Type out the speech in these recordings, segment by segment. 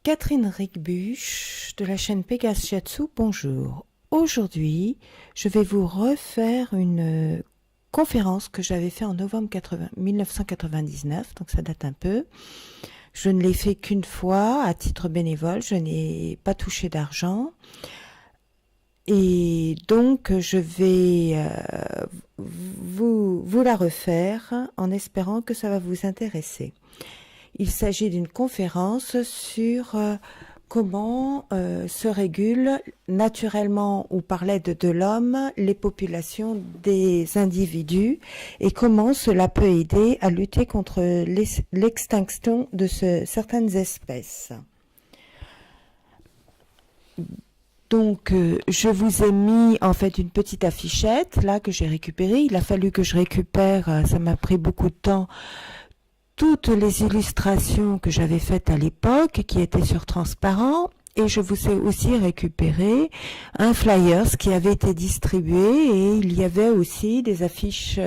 Catherine Ricbuch de la chaîne Pégase Shiatsu, bonjour. Aujourd'hui, je vais vous refaire une conférence que j'avais faite en novembre 1999, donc ça date un peu. Je ne l'ai fait qu'une fois à titre bénévole, je n'ai pas touché d'argent. Et donc, je vais vous la refaire en espérant que ça va vous intéresser. Il s'agit d'une conférence sur comment se régulent naturellement ou par l'aide de l'homme les populations des individus et comment cela peut aider à lutter contre l'extinction de certaines espèces. Donc, je vous ai mis en fait une petite affichette là que j'ai récupérée. Il a fallu que je récupère, ça m'a pris beaucoup de temps, toutes les illustrations que j'avais faites à l'époque, qui étaient sur transparent, et je vous ai aussi récupéré un flyers qui avait été distribué, et il y avait aussi des affiches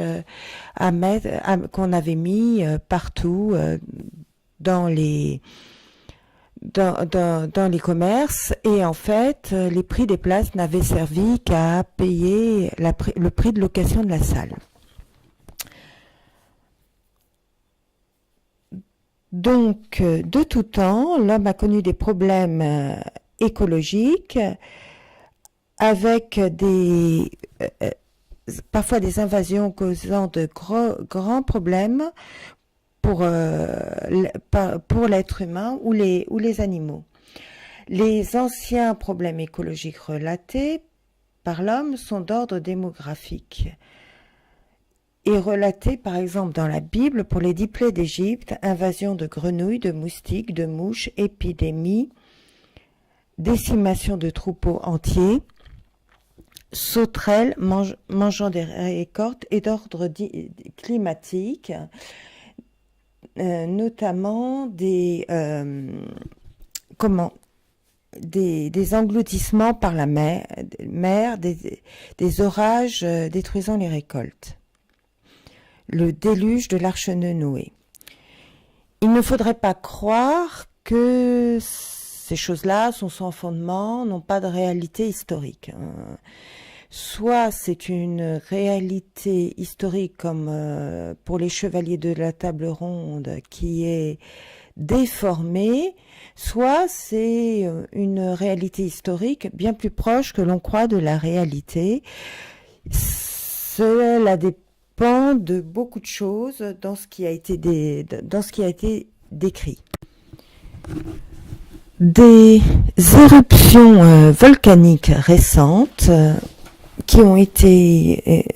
à mettre, qu'on avait mis partout dans les commerces, et en fait les prix des places n'avaient servi qu'à payer le prix de location de la salle. Donc, de tout temps, l'homme a connu des problèmes écologiques avec parfois des invasions causant de grands problèmes pour l'être humain ou les animaux. Les anciens problèmes écologiques relatés par l'homme sont d'ordre démographique et relatés par exemple dans la Bible pour les 10 plaies d'Égypte, invasion de grenouilles, de moustiques, de mouches, épidémies, décimation de troupeaux entiers, sauterelles mangeant des récoltes et d'ordre climatique, notamment des engloutissements par la mer, des orages détruisant les récoltes. Le déluge de l'arche de Noé. Il ne faudrait pas croire que ces choses-là sont sans fondement, n'ont pas de réalité historique. Soit c'est une réalité historique comme pour les chevaliers de la table ronde qui est déformée, soit c'est une réalité historique bien plus proche que l'on croit de la réalité. Cela dépend de beaucoup de choses dans ce qui a été décrit. Des éruptions volcaniques récentes qui ont été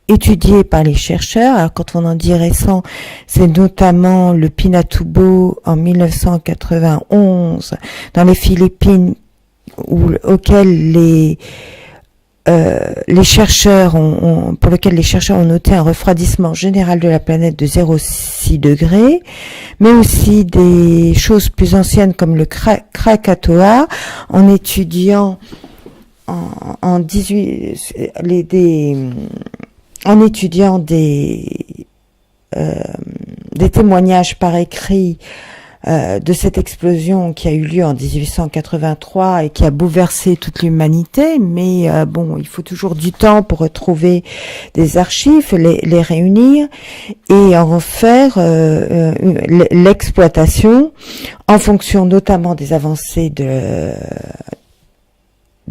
étudiées par les chercheurs. Alors quand on en dit récent, c'est notamment le Pinatubo en 1991 dans les Philippines, auquel pour lequel les chercheurs ont noté un refroidissement général de la planète de 0,6 degrés, mais aussi des choses plus anciennes comme le Krakatoa, en étudiant des témoignages par écrit de cette explosion qui a eu lieu en 1883 et qui a bouleversé toute l'humanité, mais il faut toujours du temps pour retrouver des archives, les réunir et en faire l'exploitation en fonction notamment des avancées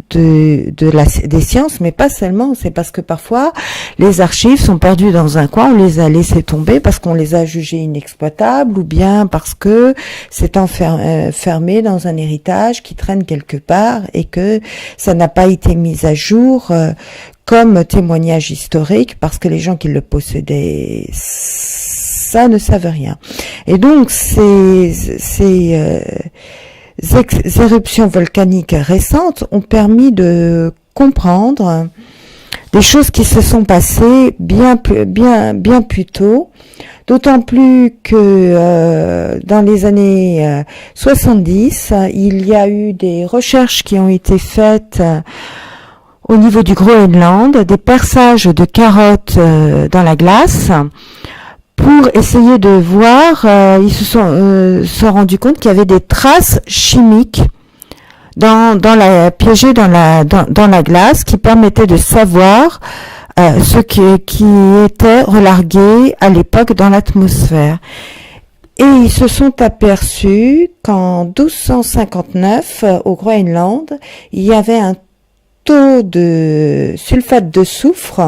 des sciences, mais pas seulement. C'est parce que parfois les archives sont perdues dans un coin, on les a laissées tomber parce qu'on les a jugées inexploitables, ou bien parce que c'est enfermé dans un héritage qui traîne quelque part et que ça n'a pas été mis à jour comme témoignage historique, parce que les gens qui le possédaient ça ne savent rien. Et donc ces éruptions volcaniques récentes ont permis de comprendre des choses qui se sont passées bien plus tôt, d'autant plus que dans les années 70, il y a eu des recherches qui ont été faites au niveau du Groenland, des perçages de carottes dans la glace pour essayer de voir, ils se sont rendus compte qu'il y avait des traces chimiques piégées dans la glace qui permettaient de savoir ce qui était relargué à l'époque dans l'atmosphère. Et ils se sont aperçus qu'en 1259, au Groenland, il y avait un taux de sulfate de soufre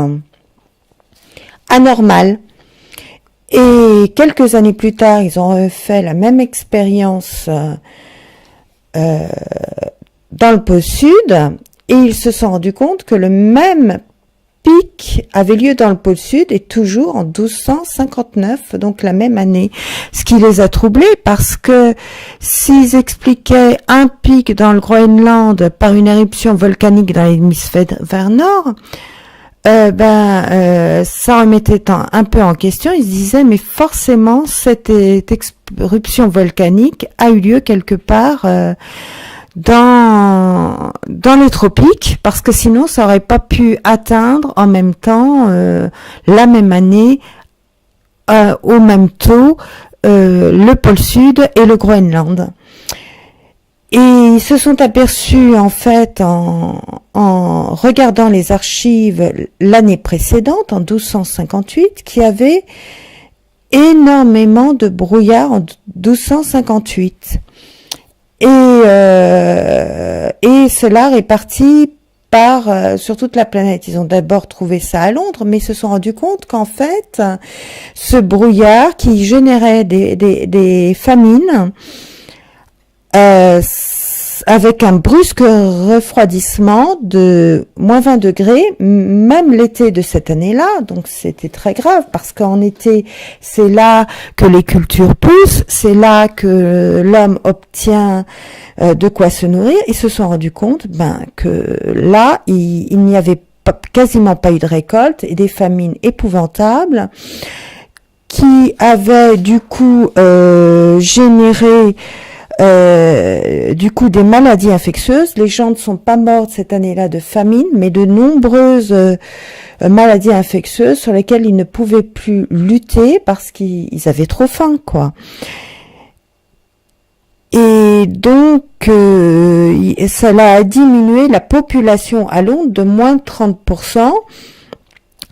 anormal. Et quelques années plus tard, ils ont refait la même expérience dans le pôle sud, et ils se sont rendus compte que le même pic avait lieu dans le pôle sud et toujours en 1259, donc la même année. Ce qui les a troublés parce que s'ils expliquaient un pic dans le Groenland par une éruption volcanique dans l'hémisphère nord, ça remettait un peu en question. Ils se disaient, mais forcément, cette éruption volcanique a eu lieu quelque part dans les tropiques, parce que sinon ça aurait pas pu atteindre en même temps la même année au même taux le pôle sud et le Groenland. Et ils se sont aperçus en fait en regardant les archives l'année précédente, en 1258, qu'il y avait énormément de brouillard en 1258. Et cela réparti sur toute la planète. Ils ont d'abord trouvé ça à Londres, mais ils se sont rendus compte qu'en fait, ce brouillard qui générait des famines, avec un brusque refroidissement de moins 20 degrés, même l'été de cette année-là. Donc c'était très grave parce qu'en été, c'est là que les cultures poussent, c'est là que l'homme obtient de quoi se nourrir. Ils se sont rendus compte que là, il n'y avait quasiment pas eu de récolte et des famines épouvantables qui avaient du coup généré des maladies infectieuses. Les gens ne sont pas morts cette année-là de famine, mais de nombreuses maladies infectieuses sur lesquelles ils ne pouvaient plus lutter parce qu'ils avaient trop faim, quoi. Et donc, cela a diminué la population à Londres de moins de 30%.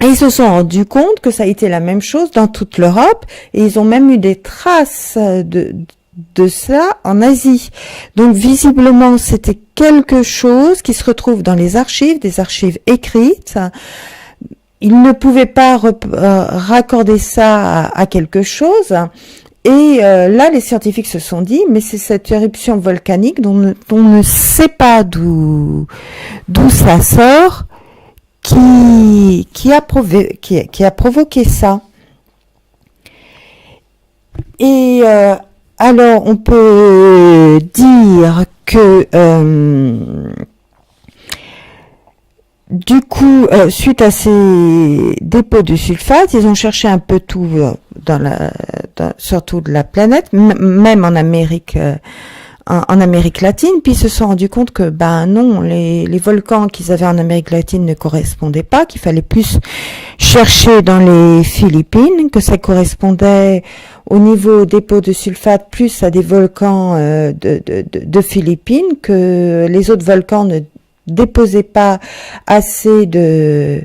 Et ils se sont rendus compte que ça a été la même chose dans toute l'Europe, et ils ont même eu des traces de ça en Asie. Donc visiblement c'était quelque chose qui se retrouve dans les archives, des archives écrites. Ils ne pouvaient pas raccorder ça à quelque chose. Et là, les scientifiques se sont dit, mais c'est cette éruption volcanique dont on ne sait pas d'où ça sort, qui a provoqué ça. Et alors, on peut dire que du coup, suite à ces dépôts de sulfate, ils ont cherché un peu tout surtout de la planète, même en Amérique latine, puis ils se sont rendus compte que non, les volcans qu'ils avaient en Amérique latine ne correspondaient pas, qu'il fallait plus chercher dans les Philippines, que ça correspondait au niveau dépôt de sulfate plus à des volcans de Philippines, que les autres volcans ne déposaient pas assez de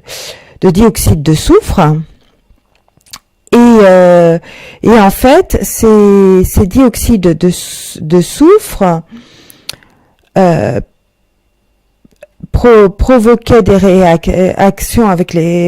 dioxyde de soufre. Et en fait, ces dioxydes de soufre provoquaient des réactions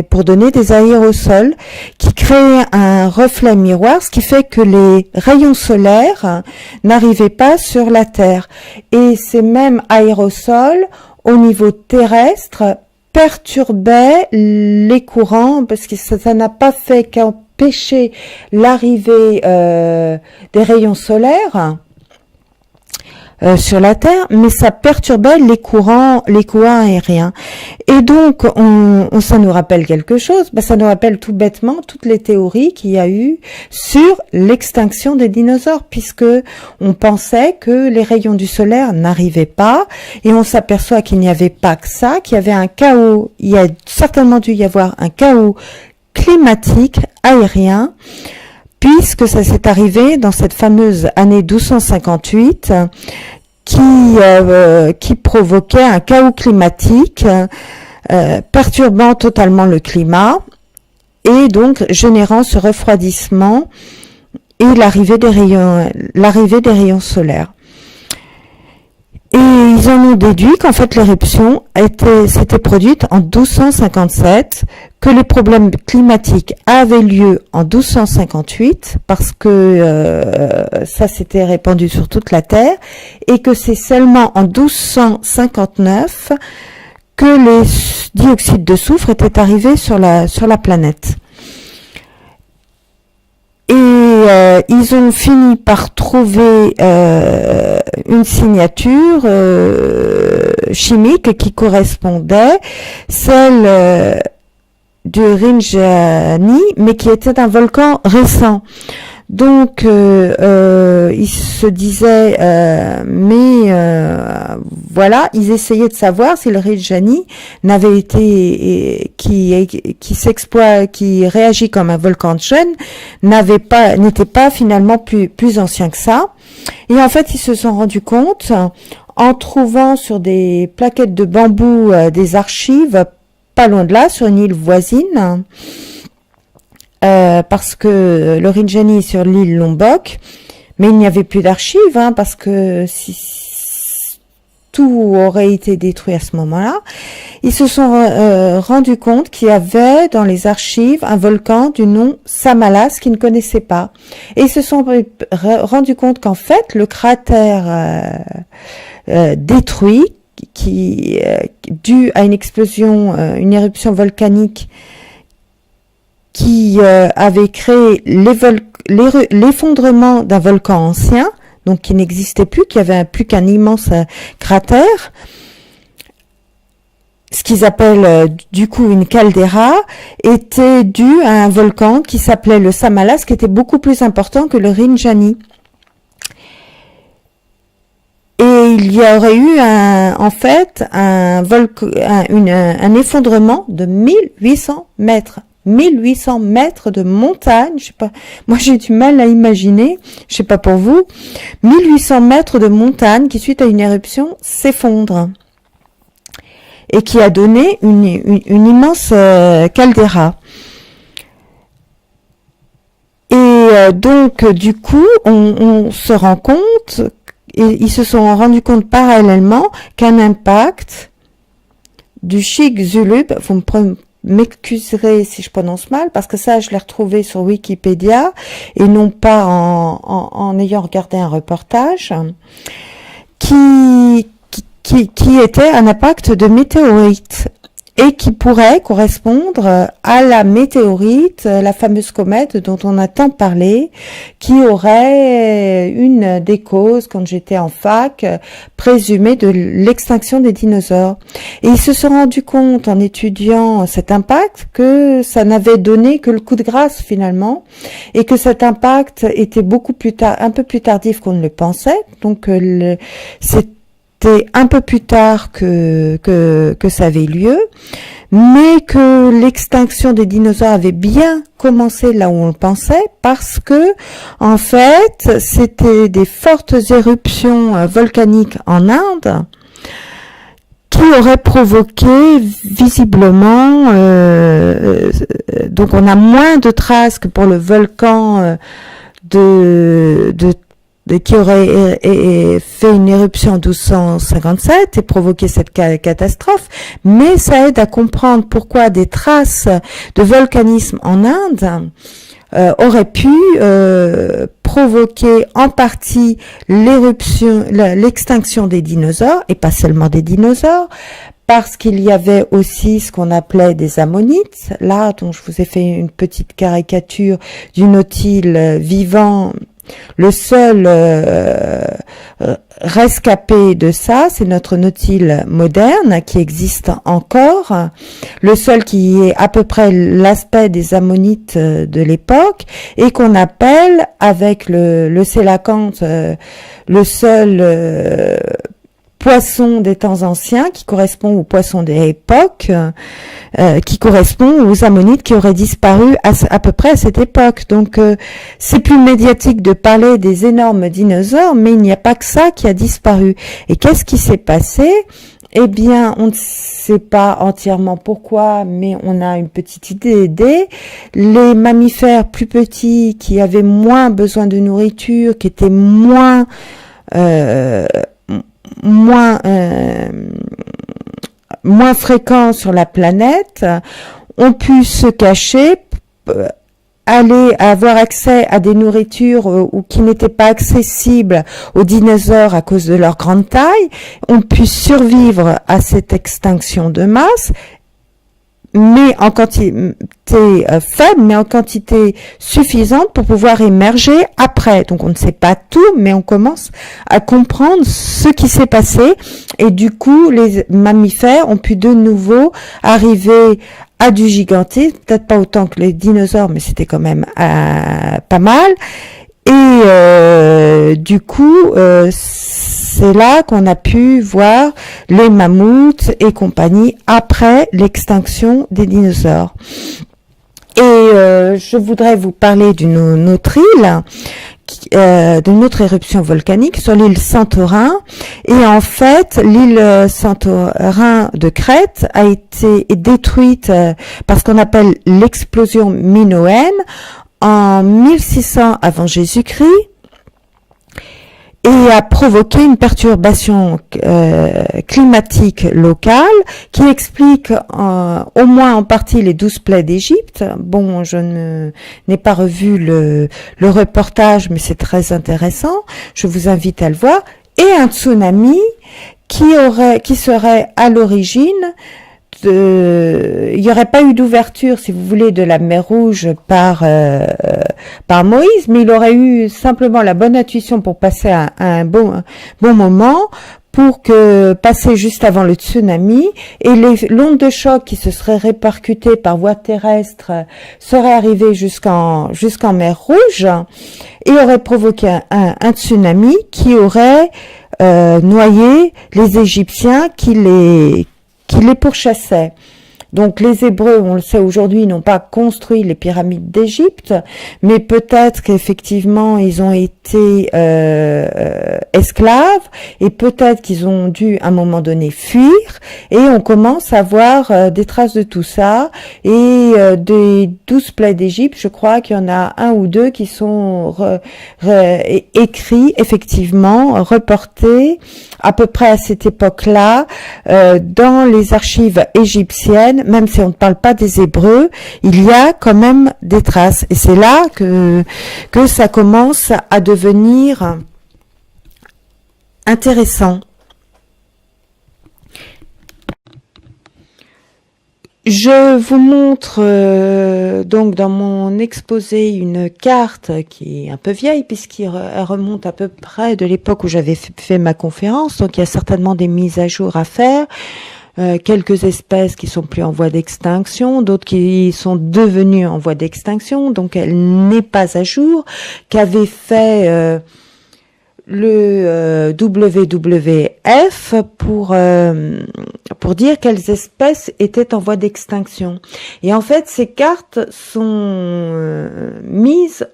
pour donner des aérosols qui créaient un reflet miroir, ce qui fait que les rayons solaires n'arrivaient pas sur la Terre. Et ces mêmes aérosols, au niveau terrestre, perturbaient les courants, parce que ça n'a pas fait qu'empêcher l'arrivée des rayons solaires sur la Terre, mais ça perturbait les courants aériens. Et donc, ça nous rappelle quelque chose. Ça nous rappelle tout bêtement toutes les théories qu'il y a eu sur l'extinction des dinosaures, puisque on pensait que les rayons du solaire n'arrivaient pas, et on s'aperçoit qu'il n'y avait pas que ça, qu'il y avait un chaos. Il y a certainement dû y avoir un chaos climatique aérien puisque ça s'est arrivé dans cette fameuse année 1258 qui provoquait un chaos climatique perturbant totalement le climat et donc générant ce refroidissement et l'arrivée des rayons solaires. Et ils en ont déduit qu'en fait l'éruption s'était produite en 1257, que les problèmes climatiques avaient lieu en 1258 parce que ça s'était répandu sur toute la Terre, et que c'est seulement en 1259 que les dioxydes de soufre étaient arrivés sur la planète. Et ils ont fini par trouver une signature chimique qui correspondait, celle du Rinjani, mais qui était un volcan récent. Donc, ils se disaient, voilà, ils essayaient de savoir si le Rinjani n'avait été, qui réagit comme un volcan de jeune, n'était pas finalement plus ancien que ça. Et en fait, ils se sont rendus compte, en trouvant sur des plaquettes de bambou des archives, pas loin de là, sur une île voisine, parce que le Rinjani est sur l'île Lombok, mais il n'y avait plus d'archives, parce que tout aurait été détruit à ce moment-là. Ils se sont rendus compte qu'il y avait dans les archives un volcan du nom Samalas qu'ils ne connaissaient pas. Et ils se sont rendus compte qu'en fait, le cratère détruit, dû à une explosion, une éruption volcanique, qui avait créé l'effondrement d'un volcan ancien, donc qui n'existait plus, qui avait plus qu'un immense cratère, ce qu'ils appellent du coup une caldeira, était dû à un volcan qui s'appelait le Samalas, qui était beaucoup plus important que le Rinjani. Et il y aurait eu un effondrement de 1800 mètres. 1800 mètres de montagne, je sais pas, moi j'ai du mal à imaginer, je sais pas pour vous, 1800 mètres de montagne qui suite à une éruption s'effondre et qui a donné une immense caldeira. Et donc du coup on se rend compte, et ils se sont rendus compte parallèlement qu'un impact du Chicxulub, vous m'excuserez si je prononce mal, parce que ça, je l'ai retrouvé sur Wikipédia, et non pas en ayant regardé un reportage, qui était un impact de météorite, et qui pourrait correspondre à la météorite, la fameuse comète dont on a tant parlé, qui aurait une des causes, quand j'étais en fac, présumée de l'extinction des dinosaures. Et ils se sont rendus compte, en étudiant cet impact, que ça n'avait donné que le coup de grâce finalement, et que cet impact était beaucoup plus tard, un peu plus tardif qu'on ne le pensait. Donc c'était un peu plus tard que ça avait lieu, mais que l'extinction des dinosaures avait bien commencé là où on le pensait, parce que en fait c'était des fortes éruptions volcaniques en Inde qui auraient provoqué visiblement, donc on a moins de traces que pour le volcan qui aurait fait une éruption en 1257 et provoqué cette catastrophe, mais ça aide à comprendre pourquoi des traces de volcanisme en Inde auraient pu provoquer en partie l'extinction des dinosaures, et pas seulement des dinosaures, parce qu'il y avait aussi ce qu'on appelait des ammonites, là dont je vous ai fait une petite caricature du nautile vivant. Le seul rescapé de ça, c'est notre nautile moderne qui existe encore, le seul qui est à peu près l'aspect des ammonites de l'époque, et qu'on appelle avec le sélacanthe le seul poisson des temps anciens, qui correspond aux poissons des époques, qui correspond aux ammonites qui auraient disparu à peu près à cette époque. Donc c'est plus médiatique de parler des énormes dinosaures, mais il n'y a pas que ça qui a disparu. Et qu'est-ce qui s'est passé? Eh bien, on ne sait pas entièrement pourquoi, mais on a une petite idée. Les mammifères plus petits qui avaient moins besoin de nourriture, qui étaient moins fréquents sur la planète, ont pu se cacher, avoir accès à des nourritures ou qui n'étaient pas accessibles aux dinosaures à cause de leur grande taille, ont pu survivre à cette extinction de masse, mais en quantité faible, mais en quantité suffisante pour pouvoir émerger après. Donc on ne sait pas tout, mais on commence à comprendre ce qui s'est passé, et du coup les mammifères ont pu de nouveau arriver à du gigantisme, peut-être pas autant que les dinosaures, mais c'était quand même pas mal. Et du coup, c'est là qu'on a pu voir les mammouths et compagnie après l'extinction des dinosaures. Et je voudrais vous parler d'une autre île, d'une autre éruption volcanique sur l'île Santorin. Et en fait, l'île Santorin de Crète a été détruite par ce qu'on appelle l'explosion minoenne en 1600 avant Jésus-Christ, et a provoqué une perturbation climatique locale qui explique au moins en partie les 12 plaies d'Égypte. Bon, je n'ai pas revu le reportage, mais c'est très intéressant. Je vous invite à le voir. Et un tsunami qui serait à l'origine il n'y aurait pas eu d'ouverture, si vous voulez, de la mer Rouge par Moïse, mais il aurait eu simplement la bonne intuition pour passer un bon moment, pour que passer juste avant le tsunami, et l'onde de choc qui se serait répercutée par voie terrestre serait arrivée jusqu'en mer Rouge et aurait provoqué un tsunami qui aurait noyé les Égyptiens qui les pourchassaient. Donc les Hébreux, on le sait aujourd'hui, n'ont pas construit les pyramides d'Égypte, mais peut-être qu'effectivement ils ont été esclaves, et peut-être qu'ils ont dû à un moment donné fuir, et on commence à voir des traces de tout ça, et des 12 plaies d'Égypte, je crois qu'il y en a un ou deux qui sont écrits, effectivement, reportés à peu près à cette époque-là, dans les archives égyptiennes. Même si on ne parle pas des Hébreux, il y a quand même des traces. Et c'est là que ça commence à devenir intéressant. Je vous montre donc dans mon exposé une carte qui est un peu vieille, puisqu'elle remonte à peu près de l'époque où j'avais fait ma conférence. Donc il y a certainement des mises à jour à faire. Quelques espèces qui sont plus en voie d'extinction, d'autres qui sont devenues en voie d'extinction, donc elle n'est pas à jour, qu'avait fait le WWF pour dire quelles espèces étaient en voie d'extinction. Et en fait, ces cartes sont mises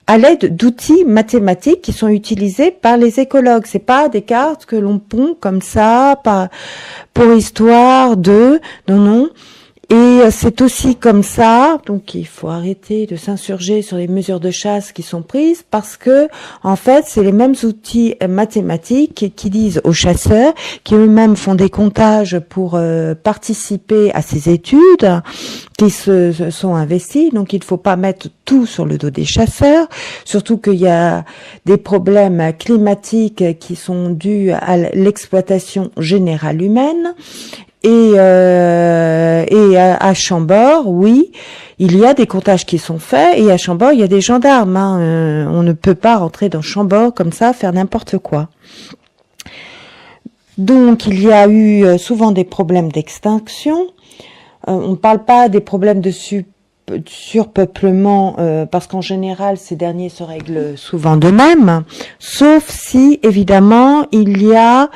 à l'aide d'outils mathématiques qui sont utilisés par les écologues. C'est pas des cartes que l'on pond comme ça, pour histoire de... Non. Et c'est aussi comme ça, donc il faut arrêter de s'insurger sur les mesures de chasse qui sont prises, parce que en fait c'est les mêmes outils mathématiques qui disent aux chasseurs, qui eux-mêmes font des comptages pour participer à ces études, qui se sont investis. Donc il ne faut pas mettre tout sur le dos des chasseurs, surtout qu'il y a des problèmes climatiques qui sont dus à l'exploitation générale humaine. Et à Chambord, oui, il y a des comptages qui sont faits, et à Chambord, il y a des gendarmes. On ne peut pas rentrer dans Chambord comme ça, faire n'importe quoi. Donc, il y a eu souvent des problèmes d'extinction. On ne parle pas des problèmes de surpeuplement, parce qu'en général, ces derniers se règlent souvent d'eux-mêmes, sauf si, évidemment, il y a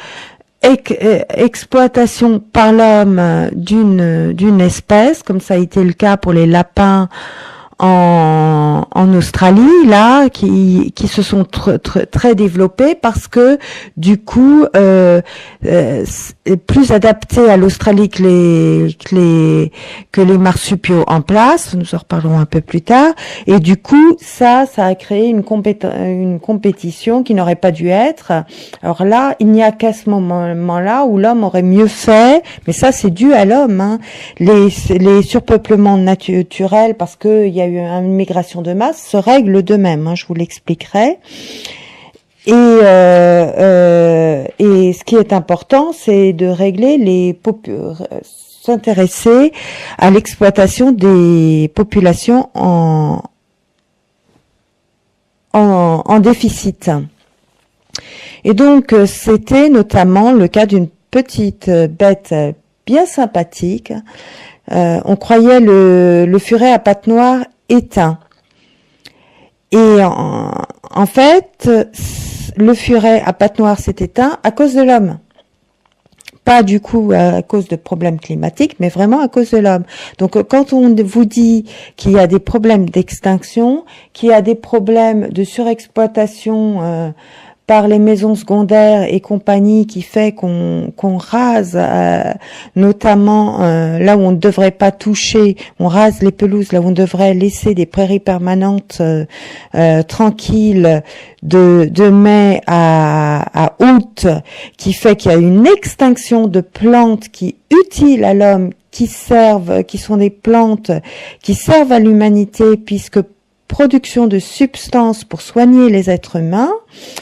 exploitation par l'homme d'une espèce, comme ça a été le cas pour les lapins en Australie, là, qui se sont très développés parce que du coup, plus adaptés à l'Australie que les marsupiaux en place. Nous en reparlerons un peu plus tard. Et du coup, ça a créé une compétition qui n'aurait pas dû être. Alors là, il n'y a qu'à ce moment-là où l'homme aurait mieux fait, mais ça c'est dû à l'homme, hein. Les surpeuplements naturels, parce que il y a eu une migration de masse, se règlent d'eux-mêmes, hein, je vous l'expliquerai. Et ce qui est important, c'est de régler s'intéresser à l'exploitation des populations en déficit. Et donc, c'était notamment le cas d'une petite bête bien sympathique. On croyait le furet à pattes noires éteint. Et en fait, le furet à pattes noires s'est éteint à cause de l'homme. Pas du coup à cause de problèmes climatiques, mais vraiment à cause de l'homme. Donc quand on vous dit qu'il y a des problèmes d'extinction, qu'il y a des problèmes de surexploitation par les maisons secondaires et compagnie, qui fait qu'on rase notamment là où on ne devrait pas toucher, on rase les pelouses là où on devrait laisser des prairies permanentes tranquilles de mai à août, qui fait qu'il y a une extinction de plantes qui utiles à l'homme, qui sont des plantes qui servent à l'humanité, puisque production de substances pour soigner les êtres humains,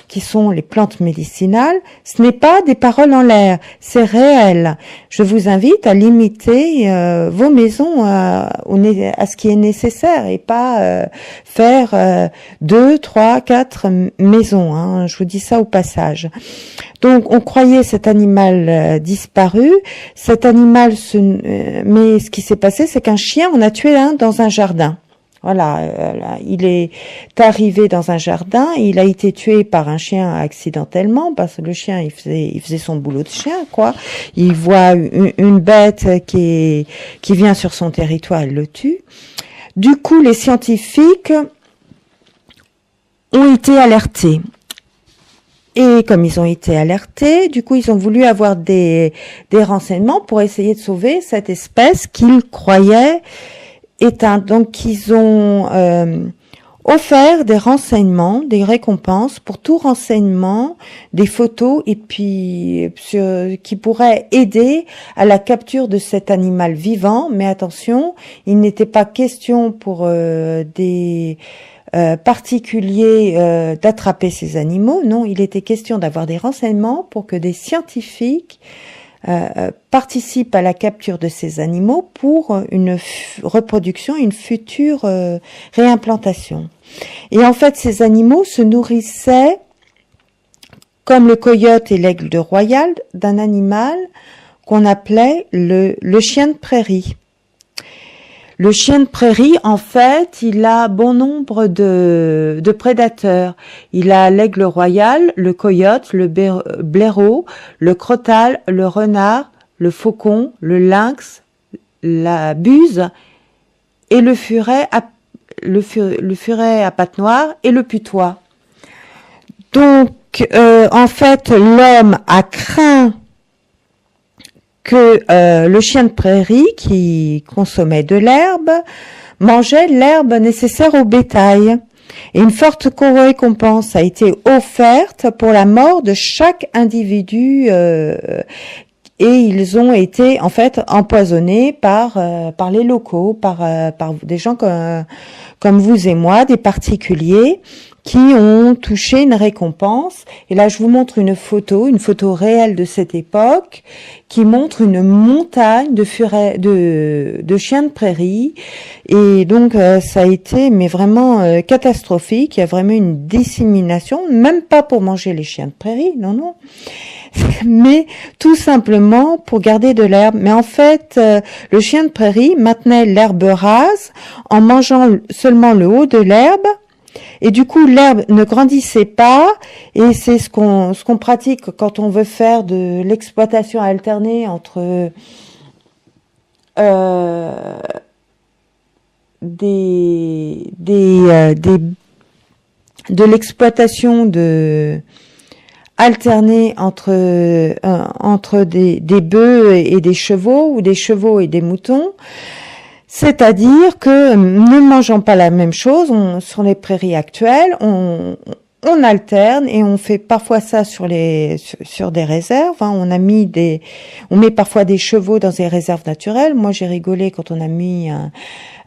qui sont les plantes médicinales, ce n'est pas des paroles en l'air, c'est réel. Je vous invite à limiter vos maisons à ce qui est nécessaire et pas faire 2, 3, 4 maisons, hein. Je vous dis ça au passage. Donc on croyait cet animal disparu. Cet animal, mais ce qui s'est passé, c'est qu'un chien en a tué un dans un jardin. Voilà, il est arrivé dans un jardin, il a été tué par un chien accidentellement, parce que le chien, il faisait son boulot de chien, quoi. Il voit une bête qui vient sur son territoire, il le tue. Du coup, les scientifiques ont été alertés. Et comme ils ont été alertés, du coup, ils ont voulu avoir des renseignements pour essayer de sauver cette espèce qu'ils croyaient éteinte. Donc, ils ont offert des renseignements, des récompenses pour tout renseignement, des photos, et puis qui pourraient aider à la capture de cet animal vivant. Mais attention, il n'était pas question pour des particuliers d'attraper ces animaux. Non, il était question d'avoir des renseignements pour que des scientifiques participent à la capture de ces animaux pour une reproduction, une future réimplantation. Et en fait, ces animaux se nourrissaient, comme le coyote et l'aigle de Royal, d'un animal qu'on appelait le chien de prairie. Le chien de prairie, en fait, il a bon nombre de prédateurs. Il a l'aigle royal, le coyote, le blaireau, le crotal, le renard, le faucon, le lynx, la buse et le furet à pattes noires et le putois. Donc, en fait, l'homme a craint que le chien de prairie, qui consommait de l'herbe, mangeait l'herbe nécessaire au bétail. Et une forte récompense a été offerte pour la mort de chaque individu, et ils ont été en fait empoisonnés par les locaux, par des gens comme vous et moi, des particuliers, qui ont touché une récompense. Et là, je vous montre une photo réelle de cette époque, qui montre une montagne de chiens de prairie. Et donc, ça a été, mais vraiment catastrophique. Il y a vraiment une dissémination, même pas pour manger les chiens de prairie, non, non. Mais tout simplement pour garder de l'herbe. Mais en fait, le chien de prairie maintenait l'herbe rase en mangeant seulement le haut de l'herbe. Et du coup, l'herbe ne grandissait pas, et c'est ce qu'on pratique quand on veut faire de l'exploitation alternée entre de l'exploitation alternée entre des bœufs et des chevaux, ou des chevaux et des moutons. C'est-à-dire que, ne mangeant pas la même chose, sur les prairies actuelles, on alterne, et on fait parfois ça sur des réserves. Hein. On met parfois des chevaux dans des réserves naturelles. Moi, j'ai rigolé quand on a mis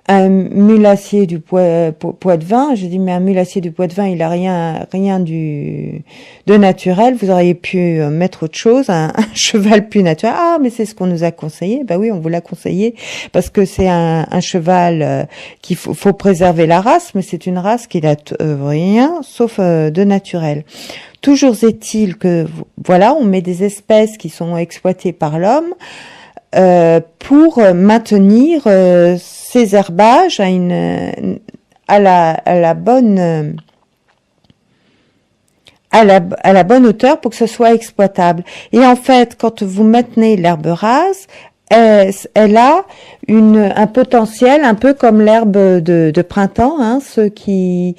un mulassier du Poitevin. J'ai dit, mais un mulassier du Poitevin, il a rien de naturel. Vous auriez pu mettre autre chose, un cheval plus naturel. Ah, mais c'est ce qu'on nous a conseillé. Ben oui, on vous l'a conseillé parce que c'est un cheval qu'il faut préserver la race, mais c'est une race qui n'a rien sauf de naturel. Toujours est-il que, voilà, on met des espèces qui sont exploitées par l'homme pour maintenir ces herbages à la bonne hauteur pour que ce soit exploitable. Et en fait, quand vous maintenez l'herbe rase, elle a un potentiel un peu comme l'herbe de printemps. Hein, ceux qui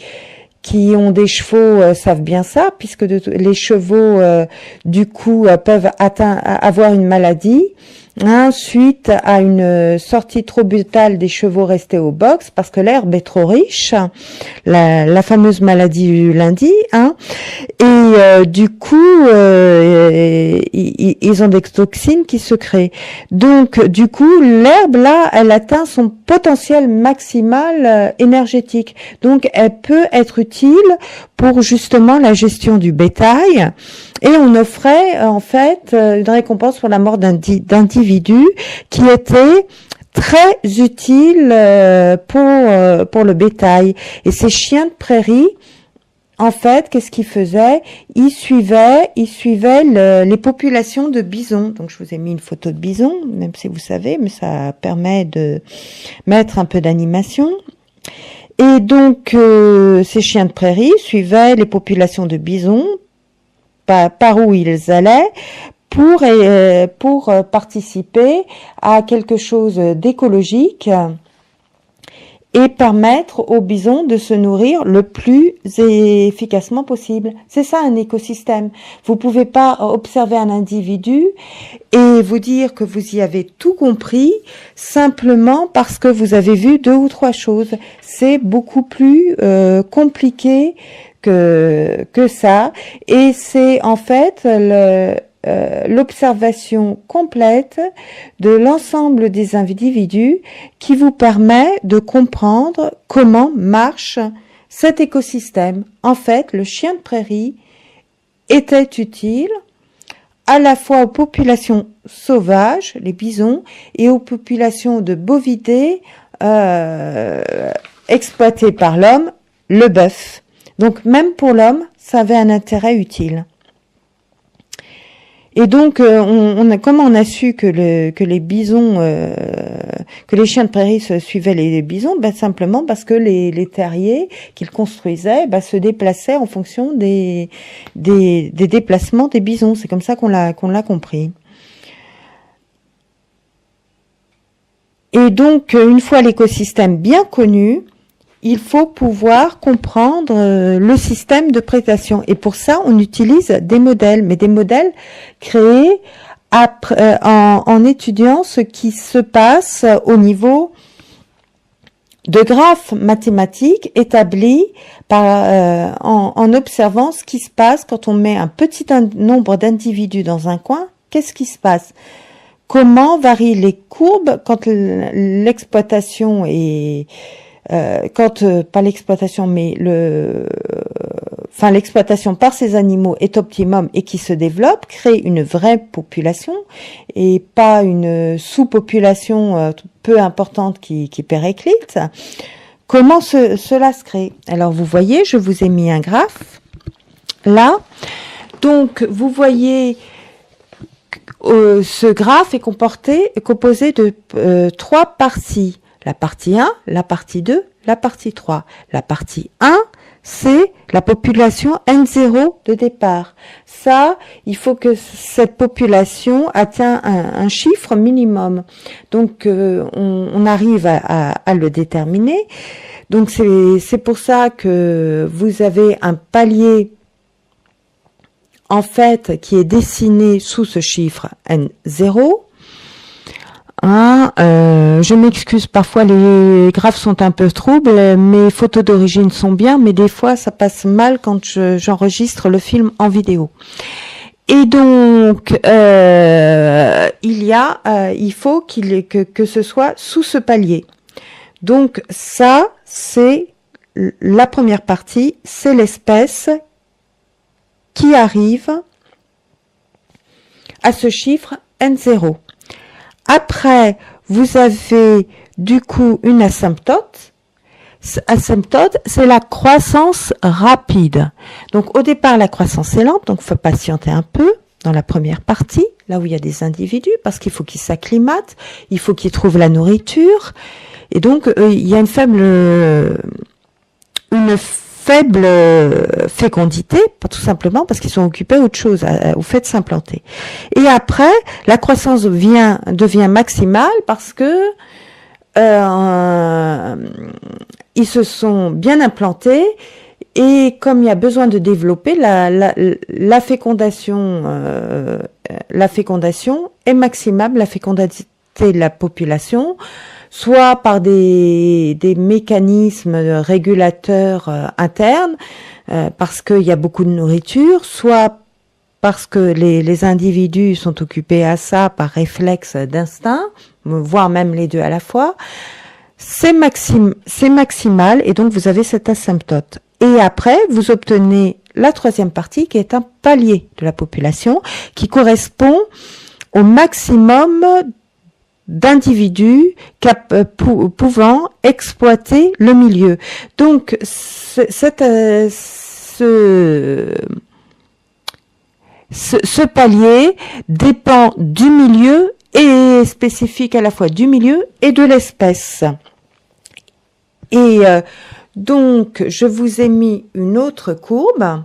ont des chevaux savent bien ça, puisque les chevaux du coup peuvent avoir une maladie. Hein, suite à une sortie trop brutale des chevaux restés au box, parce que l'herbe est trop riche, la fameuse maladie du lundi, hein, et du coup ils ont des toxines qui se créent. Donc du coup l'herbe là, elle atteint son potentiel maximal énergétique. Donc elle peut être utile pour justement la gestion du bétail. Et on offrait en fait une récompense pour la mort d'individus qui était très utile pour le bétail. Et ces chiens de prairie, en fait, qu'est-ce qu'ils faisaient? Ils suivaient les populations de bisons. Donc je vous ai mis une photo de bison, même si vous savez, mais ça permet de mettre un peu d'animation. Et donc ces chiens de prairie suivaient les populations de bisons par où ils allaient pour participer à quelque chose d'écologique et permettre aux bisons de se nourrir le plus efficacement possible. C'est ça un écosystème. Vous pouvez pas observer un individu et vous dire que vous y avez tout compris simplement parce que vous avez vu 2 ou 3 choses. C'est beaucoup plus compliqué que ça, et c'est en fait l'observation complète de l'ensemble des individus qui vous permet de comprendre comment marche cet écosystème. En fait, le chien de prairie était utile à la fois aux populations sauvages, les bisons, et aux populations de bovidés exploitées par l'homme, le bœuf. Donc même pour l'homme, ça avait un intérêt utile. Et donc comment on a su que les bisons, que les chiens de prairie suivaient les bisons? Ben simplement parce que les terriers qu'ils construisaient se déplaçaient en fonction des déplacements des bisons. C'est comme ça qu'on l'a compris. Et donc une fois l'écosystème bien connu, il faut pouvoir comprendre le système de prédation. Et pour ça, on utilise des modèles, mais des modèles créés en étudiant ce qui se passe au niveau de graphes mathématiques établis en observant ce qui se passe quand on met un petit nombre d'individus dans un coin. Qu'est-ce qui se passe? Comment varient les courbes quand l'exploitation est... pas l'exploitation, mais enfin l'exploitation par ces animaux est optimum et qui se développe, crée une vraie population et pas une sous-population peu importante qui périclite. Comment cela se crée? Alors vous voyez, je vous ai mis un graphe là. Donc vous voyez, ce graphe est composé de 3 parties. La partie 1, la partie 2, la partie 3. La partie 1, c'est la population N0 de départ. Ça, il faut que cette population atteigne un chiffre minimum. Donc, on arrive à le déterminer. Donc, c'est pour ça que vous avez un palier, en fait, qui est dessiné sous ce chiffre N0. Je m'excuse, parfois les graphes sont un peu troubles, mes photos d'origine sont bien, mais des fois ça passe mal quand j'enregistre le film en vidéo. Et donc, il faut que ce soit sous ce palier. Donc ça, c'est la première partie, c'est l'espèce qui arrive à ce chiffre N0. Après, vous avez du coup une asymptote. Asymptote, c'est la croissance rapide. Donc au départ, la croissance est lente, donc il faut patienter un peu dans la première partie, là où il y a des individus, parce qu'il faut qu'ils s'acclimatent, il faut qu'ils trouvent la nourriture. Et donc, il y a une faible fécondité, tout simplement parce qu'ils sont occupés à autre chose, au fait de s'implanter. Et après, la croissance devient maximale parce que ils se sont bien implantés et comme il y a besoin de développer, la fécondation est maximale, la fécondité de la population, soit par des mécanismes régulateurs internes, parce qu'il y a beaucoup de nourriture, soit parce que les individus sont occupés à ça par réflexe d'instinct, voire même les deux à la fois. C'est maximal et donc vous avez cette asymptote. Et après, vous obtenez la troisième partie qui est un palier de la population qui correspond au maximum d'individus pouvant exploiter le milieu. Donc, ce palier dépend du milieu et spécifique à la fois du milieu et de l'espèce. Et donc, je vous ai mis une autre courbe.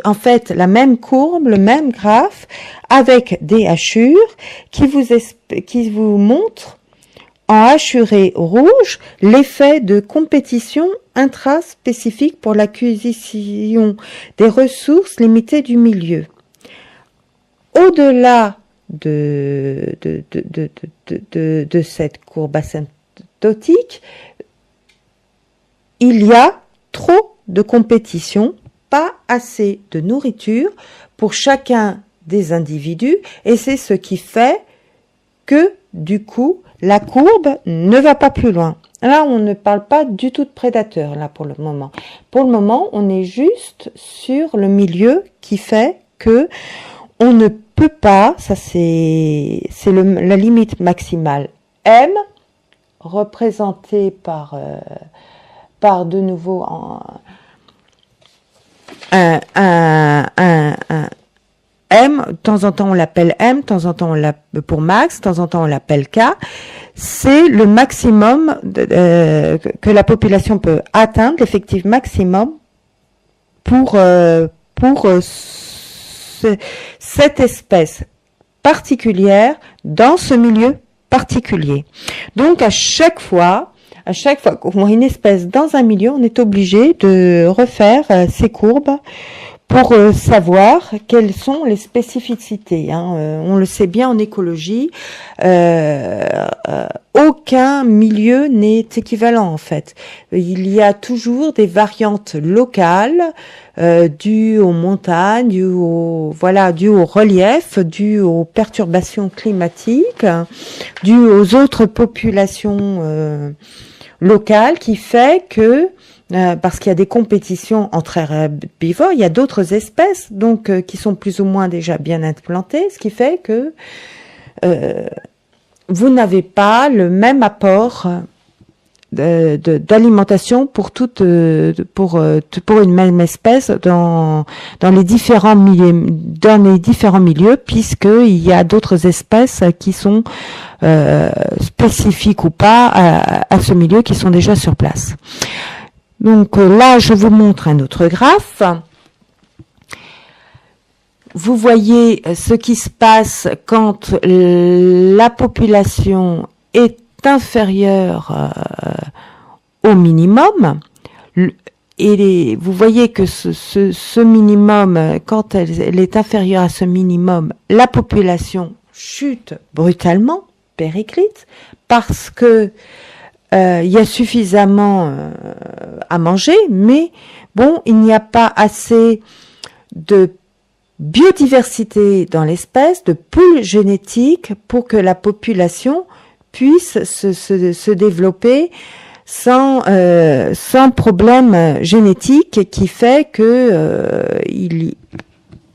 En fait, la même courbe, le même graphe, avec des hachures qui vous montrent en hachuré rouge l'effet de compétition intraspécifique pour l'acquisition des ressources limitées du milieu. Au-delà de cette courbe asymptotique, il y a trop de compétition, pas assez de nourriture pour chacun des individus et c'est ce qui fait que du coup la courbe ne va pas plus loin. Là, on ne parle pas du tout de prédateurs là pour le moment. Pour le moment, on est juste sur le milieu qui fait que on ne peut pas, ça c'est la limite maximale M représentée par de nouveau un M, de temps en temps on l'appelle M, de temps en temps on l'appelle pour max, de temps en temps on l'appelle K, c'est le maximum que la population peut atteindre, l'effectif maximum pour cette espèce particulière dans ce milieu particulier. Donc à chaque fois qu'on voit une espèce dans un milieu, on est obligé de refaire ces courbes pour savoir quelles sont les spécificités. On le sait bien en écologie, aucun milieu n'est équivalent en fait. Il y a toujours des variantes locales dues aux montagnes, dues au relief, dues aux perturbations climatiques, dues aux autres populations locales, qui fait que parce qu'il y a des compétitions entre herbivores. Il y a d'autres espèces donc qui sont plus ou moins déjà bien implantées, ce qui fait que vous n'avez pas le même apport d'alimentation pour pour une même espèce dans les différents milieux puisqu'il y a d'autres espèces qui sont spécifiques ou pas à ce milieu qui sont déjà sur place. Donc là, je vous montre un autre graphe. Vous voyez ce qui se passe quand la population est inférieure au minimum. Et vous voyez que ce minimum, quand elle est inférieure à ce minimum, la population chute brutalement, périclite, parce que il y a suffisamment à manger, mais bon, il n'y a pas assez de biodiversité dans l'espèce, de pool génétique pour que la population puisse se développer sans problème génétique qui fait que il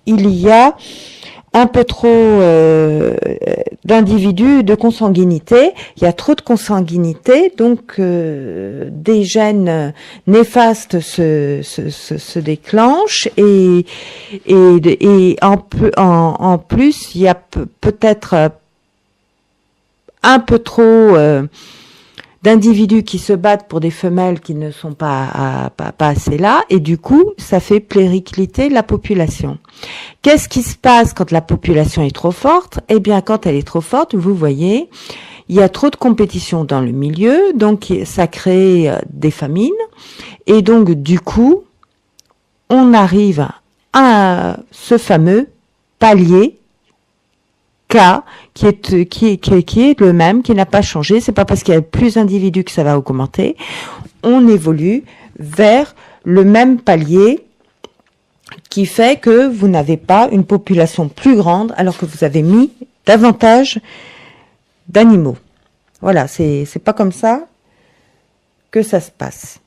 y a un peu trop d'individus de consanguinité, il y a trop de consanguinité, donc des gènes néfastes se déclenchent et en plus il y a peut-être un peu trop d'individus qui se battent pour des femelles qui ne sont pas assez là, et du coup, ça fait péricliter la population. Qu'est-ce qui se passe quand la population est trop forte? Eh bien, quand elle est trop forte, vous voyez, il y a trop de compétition dans le milieu, donc ça crée des famines, et donc du coup, on arrive à ce fameux palier K qui est le même, qui n'a pas changé. C'est pas parce qu'il y a plus d'individus que ça va augmenter. On évolue vers le même palier qui fait que vous n'avez pas une population plus grande alors que vous avez mis davantage d'animaux. Voilà, c'est pas comme ça que ça se passe.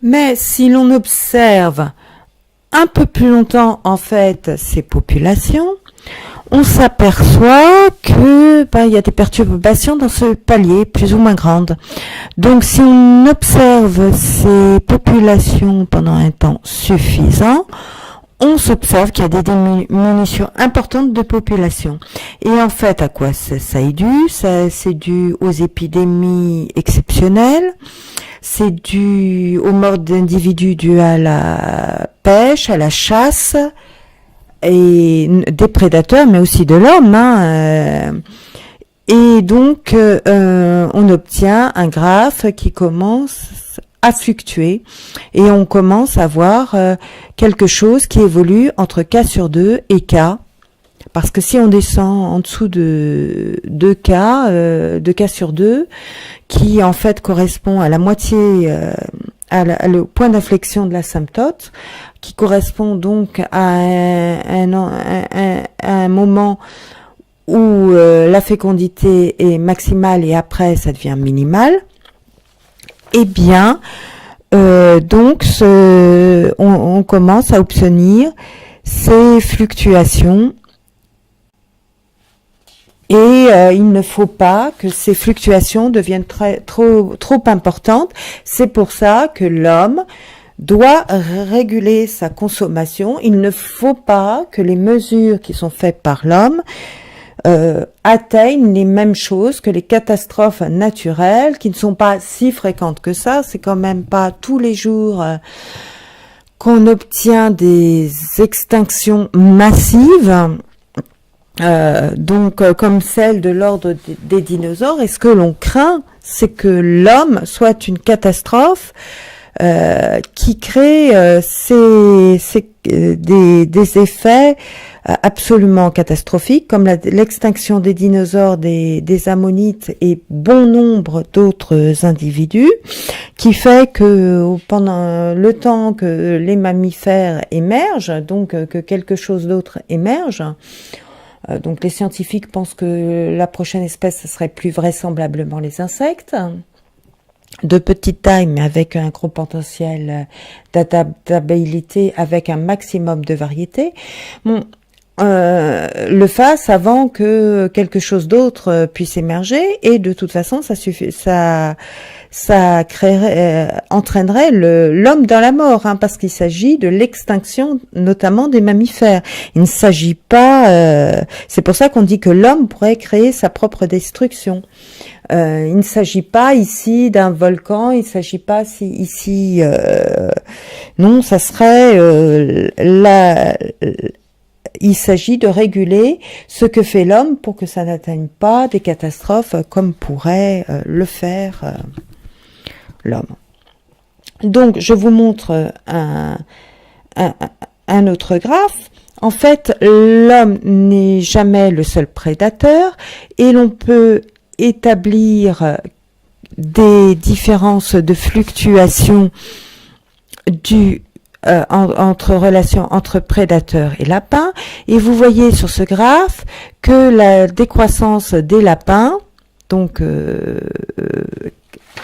Mais si l'on observe un peu plus longtemps, en fait, ces populations, on s'aperçoit que il y a des perturbations dans ce palier, plus ou moins grandes. Donc, si on observe ces populations pendant un temps suffisant, on s'observe qu'il y a des diminutions importantes de population. Et en fait, à quoi ça est dû? C'est dû aux épidémies exceptionnelles. C'est dû aux morts d'individus dus à la pêche, à la chasse, et des prédateurs, mais aussi de l'homme. Et donc, on obtient un graphe qui commence à fluctuer, et on commence à voir quelque chose qui évolue entre K sur 2 et K. Parce que si on descend en dessous de 2K sur 2, qui en fait correspond à la moitié, le point d'inflexion de l'asymptote, qui correspond donc à un moment où la fécondité est maximale et après ça devient minimal, eh bien, donc on commence à obtenir ces fluctuations. Et il ne faut pas que ces fluctuations deviennent trop importantes. C'est pour ça que l'homme doit réguler sa consommation. Il ne faut pas que les mesures qui sont faites par l'homme atteignent les mêmes choses que les catastrophes naturelles, qui ne sont pas si fréquentes que ça. C'est quand même pas tous les jours qu'on obtient des extinctions massives. Donc comme celle de l'ordre des dinosaures, et ce que l'on craint, c'est que l'homme soit une catastrophe qui crée des effets absolument catastrophiques, comme l'extinction des dinosaures, des ammonites et bon nombre d'autres individus, qui fait que pendant le temps que les mammifères émergent, donc que quelque chose d'autre émerge, donc les scientifiques pensent que la prochaine espèce, ce serait plus vraisemblablement les insectes. de petite taille, mais avec un gros potentiel d'adaptabilité, avec un maximum de variété, bon, le fasse avant que quelque chose d'autre puisse émerger, et de toute façon, ça créerait, entraînerait l'homme dans la mort, hein, parce qu'il s'agit de l'extinction, notamment des mammifères. Il ne s'agit pas, c'est pour ça qu'on dit que l'homme pourrait créer sa propre destruction. Il ne s'agit pas ici d'un volcan, il ne s'agit pas ici, non, ça serait il s'agit de réguler ce que fait l'homme pour que ça n'atteigne pas des catastrophes comme pourrait le faire l'homme. Donc, je vous montre un autre graphe. En fait, l'homme n'est jamais le seul prédateur et l'on peut établir des différences de fluctuation entre relations entre prédateurs et lapins. Et vous voyez sur ce graphe que la décroissance des lapins, donc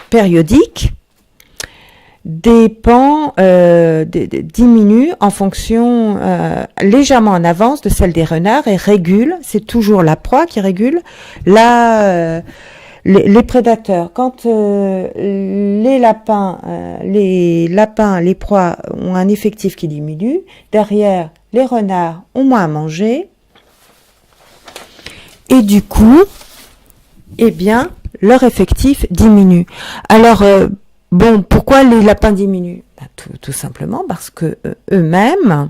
périodique, diminue en fonction légèrement en avance de celle des renards et régule, c'est toujours la proie qui régule les prédateurs. Quand les lapins, les proies ont un effectif qui diminue, derrière les renards ont moins à manger et du coup, eh bien, leur effectif diminue. Alors, bon, pourquoi les lapins diminuent? Tout simplement parce que eux-mêmes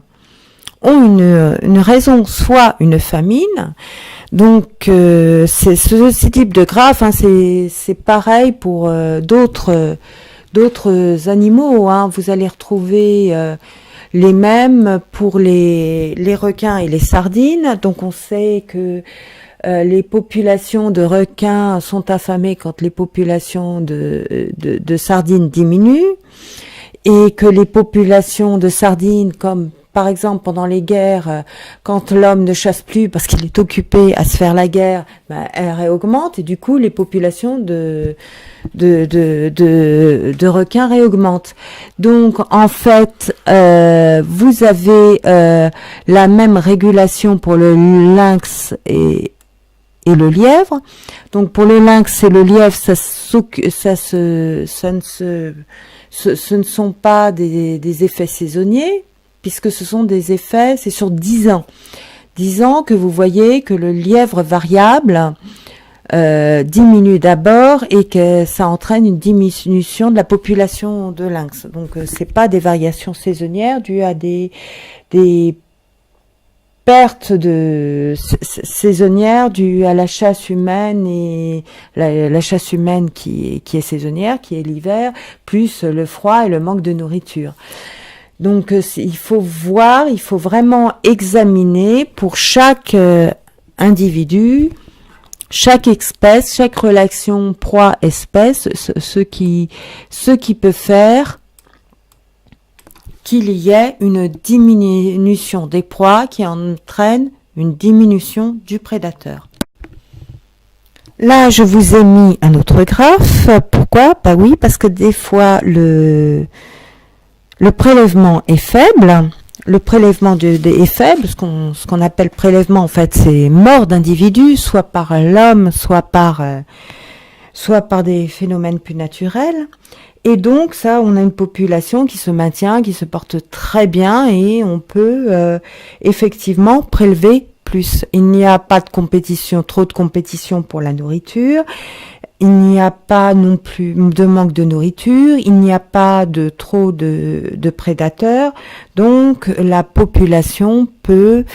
ont une raison, soit une famine. Donc, c'est ce type de graphe, hein, c'est pareil pour d'autres animaux. Hein. Vous allez retrouver les mêmes pour les requins et les sardines. Donc, on sait que les populations de requins sont affamées quand les populations de sardines diminuent et que les populations de sardines, comme par exemple pendant les guerres, quand l'homme ne chasse plus parce qu'il est occupé à se faire la guerre, elle réaugmente et du coup les populations de requins réaugmentent. Donc en fait, vous avez la même régulation pour le lynx et le lièvre. Donc pour le lynx et le lièvre, ce ne sont pas des effets saisonniers, puisque ce sont des effets, c'est sur 10 ans. 10 ans que vous voyez que le lièvre variable diminue d'abord et que ça entraîne une diminution de la population de lynx. Donc c'est pas des variations saisonnières dues à des pertes saisonnières dues à la chasse humaine et la chasse humaine qui est saisonnière, qui est l'hiver, plus le froid et le manque de nourriture. Donc il faut voir, il faut vraiment examiner pour chaque individu, chaque espèce, chaque relation proie-espèce, ce qui peut faire qu'il y ait une diminution des proies qui entraîne une diminution du prédateur. Là, je vous ai mis un autre graphe. Pourquoi? Bah oui, parce que des fois, le prélèvement est faible. Le prélèvement est faible. Ce qu'on appelle prélèvement, en fait, c'est mort d'individus, soit par l'homme, soit par des phénomènes plus naturels. Et donc, ça, on a une population qui se maintient, qui se porte très bien et on peut effectivement prélever plus. Il n'y a pas de compétition, trop de compétition pour la nourriture. Il n'y a pas non plus de manque de nourriture, il n'y a pas de trop de prédateurs, donc la population peut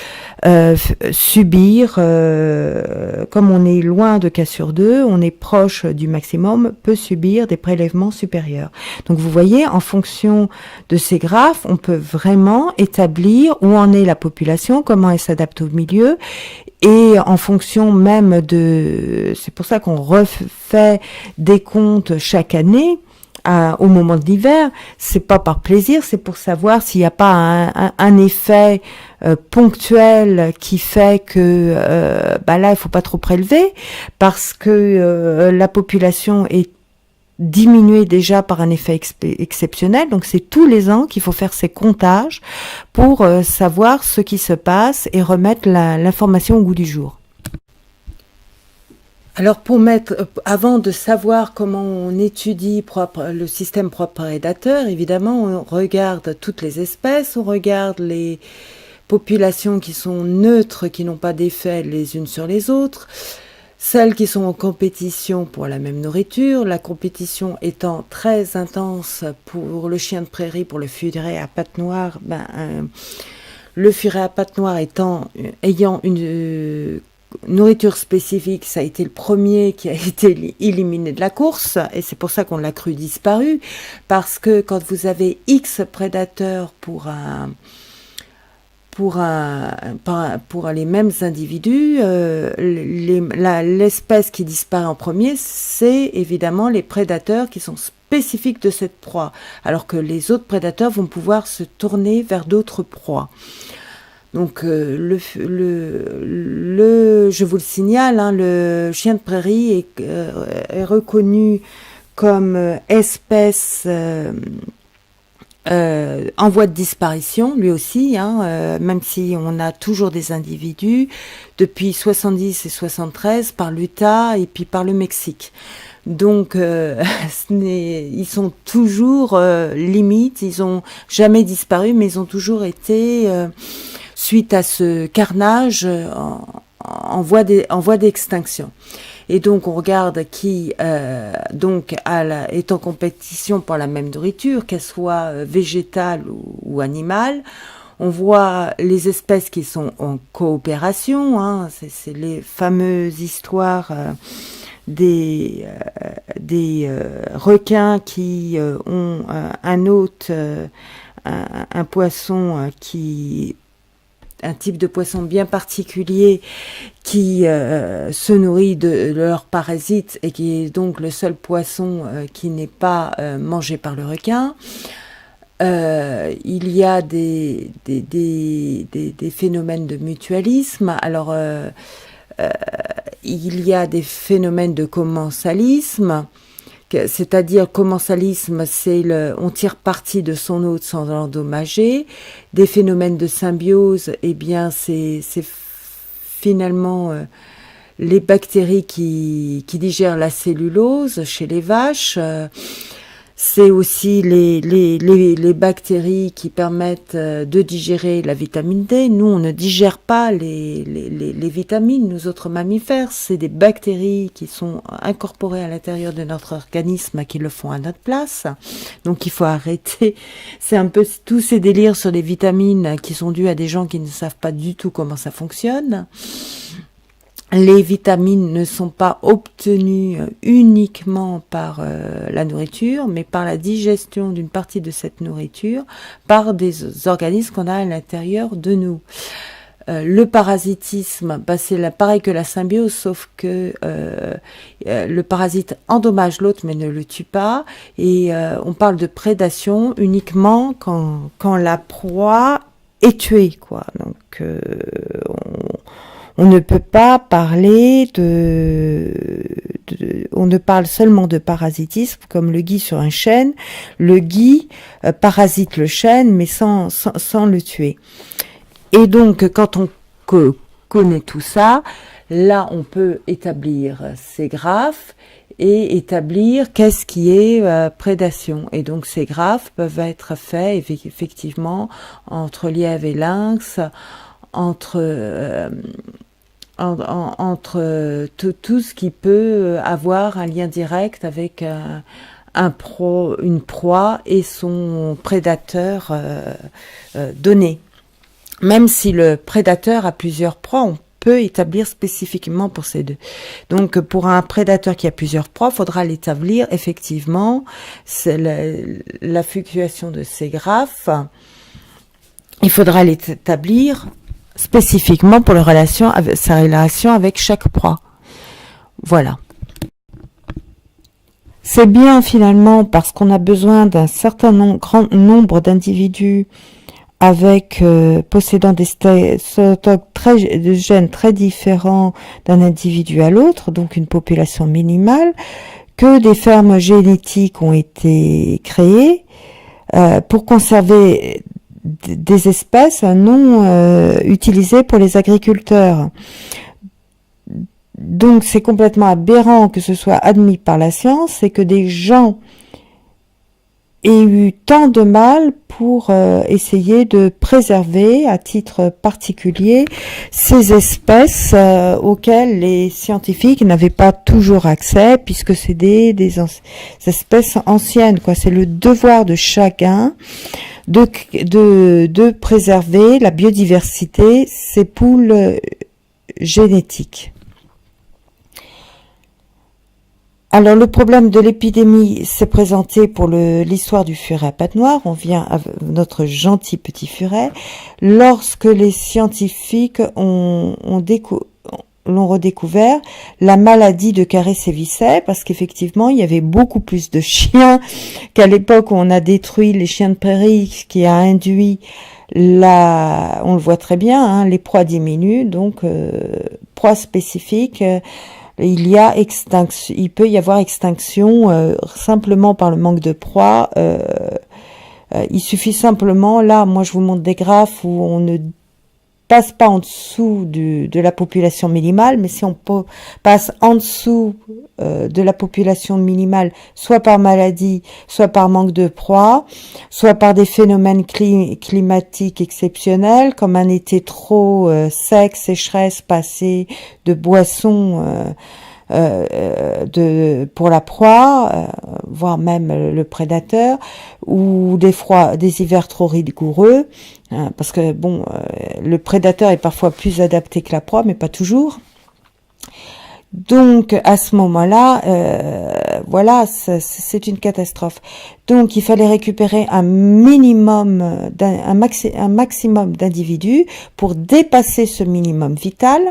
subir, comme on est loin de cas sur 2, on est proche du maximum, peut subir des prélèvements supérieurs. Donc vous voyez, en fonction de ces graphes, on peut vraiment établir où en est la population, comment elle s'adapte au milieu, et en fonction même c'est pour ça qu'on refait des comptes chaque année, au moment de l'hiver, c'est pas par plaisir, c'est pour savoir s'il n'y a pas un effet ponctuel qui fait que là il faut pas trop prélever parce que la population est diminuer déjà par un effet exceptionnel. Donc c'est tous les ans qu'il faut faire ces comptages pour savoir ce qui se passe et remettre l'information au goût du jour. Alors avant de savoir comment on étudie le système propre-prédateur, évidemment on regarde toutes les espèces, on regarde les populations qui sont neutres, qui n'ont pas d'effet les unes sur les autres, celles qui sont en compétition pour la même nourriture, la compétition étant très intense pour le chien de prairie, pour le furet à pattes noires, le furet à pattes noires ayant une nourriture spécifique, ça a été le premier qui a été éliminé de la course, et c'est pour ça qu'on l'a cru disparu, parce que quand vous avez X prédateurs pour les mêmes individus, l'espèce qui disparaît en premier, c'est évidemment les prédateurs qui sont spécifiques de cette proie, alors que les autres prédateurs vont pouvoir se tourner vers d'autres proies. Donc je vous le signale, hein, le chien de prairie est reconnu comme espèce en voie de disparition, lui aussi, hein, même si on a toujours des individus depuis 70 et 73 par l'Utah et puis par le Mexique. Donc ils sont toujours limites, ils ont jamais disparu, mais ils ont toujours été suite à ce carnage en voie d'extinction. Et donc on regarde qui est en compétition pour la même nourriture, qu'elle soit végétale ou animale. On voit les espèces qui sont en coopération, hein, c'est les fameuses histoires des requins qui ont un hôte, un poisson un type de poisson bien particulier qui se nourrit de leurs parasites et qui est donc le seul poisson qui n'est pas mangé par le requin. Il y a des phénomènes de mutualisme. Alors, il y a des phénomènes de commensalisme, c'est-à-dire commensalisme, c'est on tire parti de son hôte sans l'endommager. Des phénomènes de symbiose, eh bien c'est finalement les bactéries qui digèrent la cellulose chez les vaches. C'est aussi les bactéries qui permettent de digérer la vitamine D. Nous, on ne digère pas les vitamines, nous autres mammifères. C'est des bactéries qui sont incorporées à l'intérieur de notre organisme qui le font à notre place. Donc, il faut arrêter. C'est un peu tous ces délires sur les vitamines qui sont dus à des gens qui ne savent pas du tout comment ça fonctionne. Les vitamines ne sont pas obtenues uniquement par la nourriture, mais par la digestion d'une partie de cette nourriture par des organismes qu'on a à l'intérieur de nous. Le parasitisme, c'est pareil que la symbiose, sauf que le parasite endommage l'autre mais ne le tue pas. Et on parle de prédation uniquement quand la proie est tuée, quoi. Donc on ne peut pas parler on ne parle seulement de parasitisme comme le gui sur un chêne. Le gui parasite le chêne mais sans le tuer. Et donc quand on connaît tout ça, là on peut établir ces graphes et établir qu'est-ce qui est prédation. Et donc ces graphes peuvent être faits effectivement entre lièvre et lynx, entre tout ce qui peut avoir un lien direct avec une proie et son prédateur donné. Même si le prédateur a plusieurs proies, on peut établir spécifiquement pour ces deux. Donc pour un prédateur qui a plusieurs proies, il faudra l'établir effectivement. C'est la fluctuation de ces graphes. Il faudra l'établir spécifiquement pour sa relation avec chaque proie. Voilà. C'est bien finalement parce qu'on a besoin d'un certain grand nombre d'individus avec possédant des stocks de gènes très différents d'un individu à l'autre, donc une population minimale, que des fermes génétiques ont été créées pour conserver des espèces non utilisées pour les agriculteurs. Donc c'est complètement aberrant que ce soit admis par la science et que des gens aient eu tant de mal pour essayer de préserver à titre particulier ces espèces auxquelles les scientifiques n'avaient pas toujours accès, puisque c'est des espèces anciennes, quoi. C'est le devoir de chacun de préserver la biodiversité, ces poules génétiques. Alors le problème de l'épidémie s'est présenté pour l'histoire du furet à pattes noires. On vient à notre gentil petit furet. Lorsque les scientifiques l'ont redécouvert, la maladie de Carré sévissait, parce qu'effectivement il y avait beaucoup plus de chiens qu'à l'époque où on a détruit les chiens de prairie, ce qui a induit on le voit très bien, hein, les proies diminuent, donc proies spécifiques. Il peut y avoir extinction simplement par le manque de proie. Il suffit simplement, là, moi je vous montre des graphes où on ne passe pas en dessous de la population minimale, mais si on passe en dessous de la population minimale, soit par maladie, soit par manque de proie, soit par des phénomènes climatiques exceptionnels, comme un été trop sec, sécheresse, passée de boissons pour la proie, voire même le prédateur, ou des hivers trop rigoureux, parce que bon, le prédateur est parfois plus adapté que la proie, mais pas toujours. Donc à ce moment-là, voilà, c'est une catastrophe. Donc il fallait récupérer un maximum d'individus pour dépasser ce minimum vital.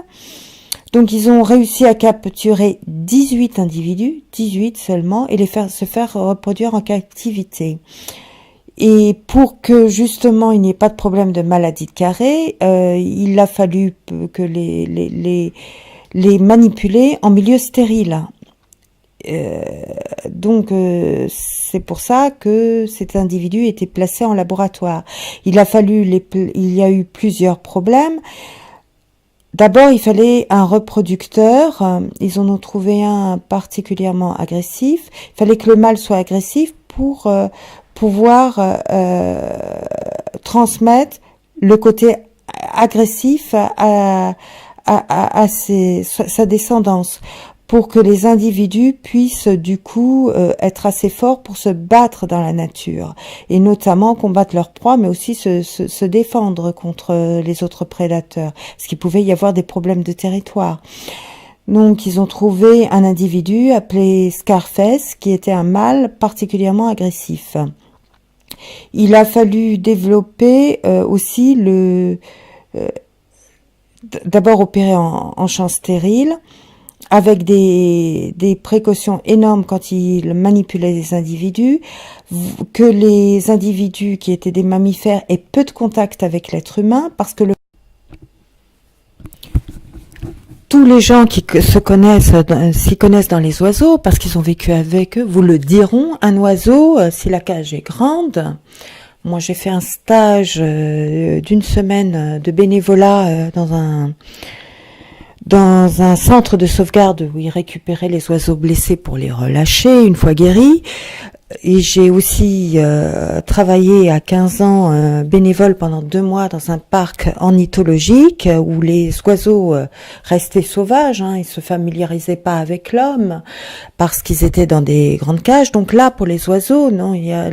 Donc ils ont réussi à capturer 18 individus, 18 seulement, et se faire reproduire en captivité. Et pour que justement il n'y ait pas de problème de maladie de Carré, il a fallu que les manipuler en milieu stérile. Donc c'est pour ça que cet individu était placé en laboratoire. Il y a eu plusieurs problèmes. D'abord, il fallait un reproducteur. Ils en ont trouvé un particulièrement agressif. Il fallait que le mâle soit agressif pour pouvoir transmettre le côté agressif à sa descendance, pour que les individus puissent du coup être assez forts pour se battre dans la nature, et notamment combattre leur proie, mais aussi se défendre contre les autres prédateurs, parce qu'il pouvait y avoir des problèmes de territoire. Donc ils ont trouvé un individu appelé Scarface, qui était un mâle particulièrement agressif. Il a fallu développer aussi d'abord opérer en champ stérile, avec des précautions énormes quand il manipulait les individus, que les individus qui étaient des mammifères aient peu de contact avec l'être humain, parce que tous les gens qui s'y connaissent dans les oiseaux, parce qu'ils ont vécu avec eux, vous le diront, un oiseau, si la cage est grande. Moi, j'ai fait un stage d'une semaine de bénévolat dans un centre de sauvegarde où ils récupéraient les oiseaux blessés pour les relâcher une fois guéris. Et j'ai aussi travaillé à 15 ans bénévole pendant 2 mois dans un parc ornithologique où les oiseaux restaient sauvages, hein, ils se familiarisaient pas avec l'homme parce qu'ils étaient dans des grandes cages. Donc là, pour les oiseaux, non, il y a